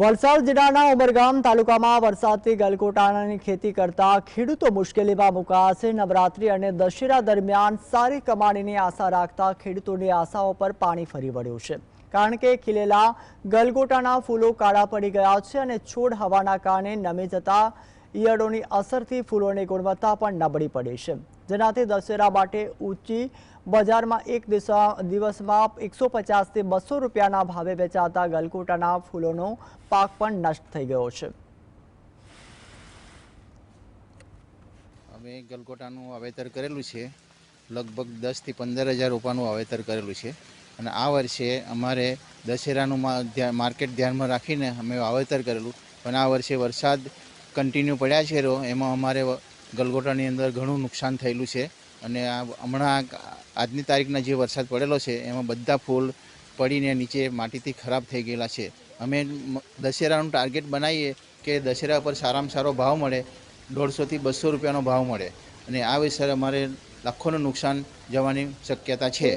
વલસાડ જિલ્લાના ઉમરગામ તાલુકામાં વરસાદથી ગલગોટાની ખેતી કરતા ખેડૂતો મુશ્કેલીમાં મુકાયા છે। નવરાત્રી અને દશેરા દરમિયાન સારી કમાણીની આશા રાખતા ખેડૂતોની આશાઓ પર પાણી ફરી વળ્યું છે, કારણ કે ખીલેલા ગલગોટાના ફૂલો કાળા પડી ગયા છે અને છોડ હવાના કારણે નમી જતા ઈયળોની અસરથી ફૂલોની ગુણવત્તા પણ નબળી પડી છે, જેનાથી દશેરા માટે ઊંચી બજારમાં એક દિવસમાં 150 થી 200 રૂપિયાના ભાવે વેચાતા ગલગોટાના ફૂલોનો પાક પણ નષ્ટ થઈ ગયો છે। અમે ગલગોટાનું વાવેતર કરેલું છે, લગભગ 10 થી 15,000 રોપાનું વાવેતર કરેલું છે અને આ વર્ષે અમારે દશેરાનું માર્કેટ ધ્યાનમાં રાખીને અમે વાવેતર કરેલું, પણ આ વર્ષે વરસાદ કન્ટિન્યુ પડ્યા છે, એમાં અમારે ગલગોટાની અંદર ઘણું નુકસાન થયેલું છે અને હમણાં આજની તારીખના જે વરસાદ પડેલો છે એમાં બધા ફૂલ પડીને નીચે માટીથી ખરાબ થઈ ગયેલા છે। અમે દશેરાનું ટાર્ગેટ બનાવીએ કે દશેરા પર સારામાં સારો ભાવ મળે, 150 થી 200 રૂપિયાનો ભાવ મળે અને આ વિશે અમારે લાખોનું નુકસાન જવાની શક્યતા છે।